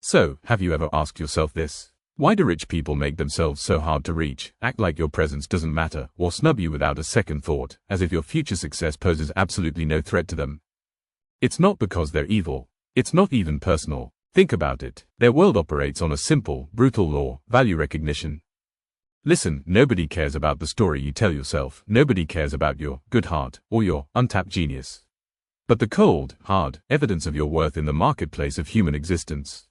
So, have you ever asked yourself this? Why do rich people make themselves so hard to reach, act like your presence doesn't matter, or snub you without a second thought, as if your future success poses absolutely no threat to them? It's not because they're evil. It's not even personal. Think about it. Their world operates on a simple, brutal law: value recognition. Listen, nobody cares about the story you tell yourself. Nobody cares about your good heart or your untapped genius. But the cold, hard evidence of your worth in the marketplace of human existence.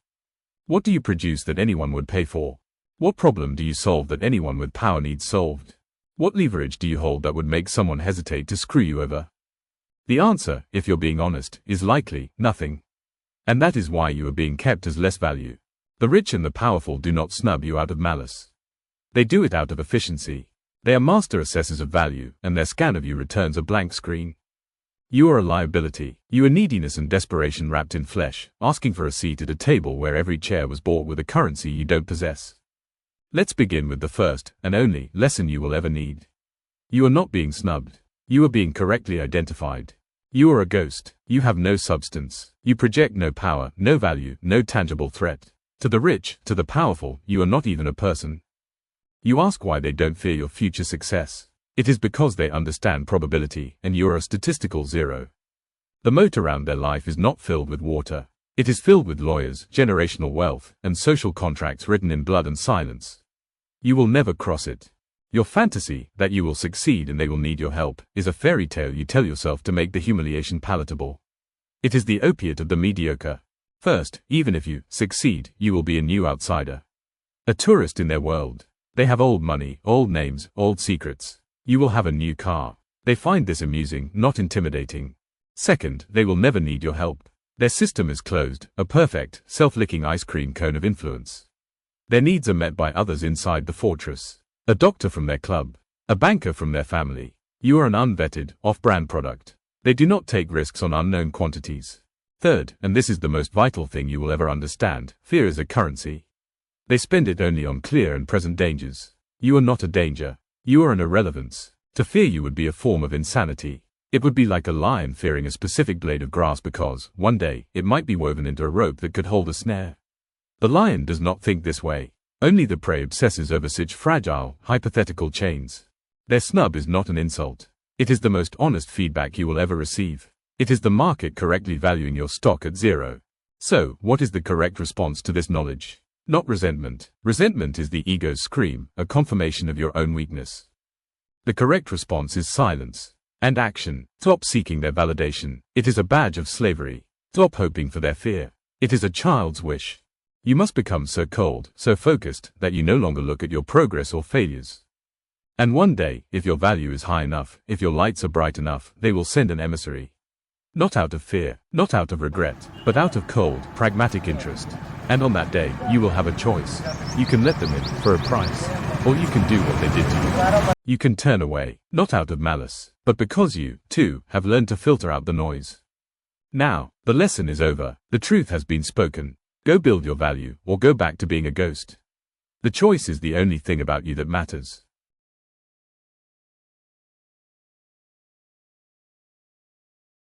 What do you produce that anyone would pay for? What problem do you solve that anyone with power needs solved? What leverage do you hold that would make someone hesitate to screw you over? The answer, if you're being honest, is likely nothing. And that is why you are being kept as less value. The rich and the powerful do not snub you out of malice. They do it out of efficiency. They are master assessors of value, and their scan of you returns a blank screen. You are a liability. You are neediness and desperation wrapped in flesh, asking for a seat at a table where every chair was bought with a currency you don't possess. Let's begin with the first, and only, lesson you will ever need. You are not being snubbed. You are being correctly identified. You are a ghost. You have no substance. You project no power, no value, no tangible threat. To the rich, to the powerful, you are not even a person. You ask why they don't fear your future success. It is because they understand probability, and you are a statistical zero. The moat around their life is not filled with water. It is filled with lawyers, generational wealth, and social contracts written in blood and silence. You will never cross it. Your fantasy, that you will succeed and they will need your help, is a fairy tale you tell yourself to make the humiliation palatable. It is the opiate of the mediocre. First, even if you succeed, you will be a new outsider. A tourist in their world. They have old money, old names, old secrets. You will have a new car. They find this amusing, not intimidating. Second, they will never need your help. Their system is closed, a perfect, self-licking ice cream cone of influence. Their needs are met by others inside the fortress. A doctor from their club. A banker from their family. You are an unvetted, off-brand product. They do not take risks on unknown quantities. Third, and this is the most vital thing you will ever understand, fear is a currency. They spend it only on clear and present dangers. You are not a danger. You are an irrelevance. To fear you would be a form of insanity. It would be like a lion fearing a specific blade of grass because, one day, it might be woven into a rope that could hold a snare. The lion does not think this way. Only the prey obsesses over such fragile, hypothetical chains. Their snub is not an insult. It is the most honest feedback you will ever receive. It is the market correctly valuing your stock at zero. So, what is the correct response to this knowledge? Not resentment. Resentment is the ego's scream, a confirmation of your own weakness. The correct response is silence. And action. Stop seeking their validation. It is a badge of slavery. Stop hoping for their fear. It is a child's wish. You must become so cold, so focused, that you no longer look at your progress or failures. And one day, if your value is high enough, if your lights are bright enough, they will send an emissary. Not out of fear, not out of regret, but out of cold, pragmatic interest. And on that day, you will have a choice. You can let them in, for a price. Or you can do what they did to you. You can turn away, not out of malice, but because you, too, have learned to filter out the noise. Now, the lesson is over. The truth has been spoken. Go build your value, or go back to being a ghost. The choice is the only thing about you that matters.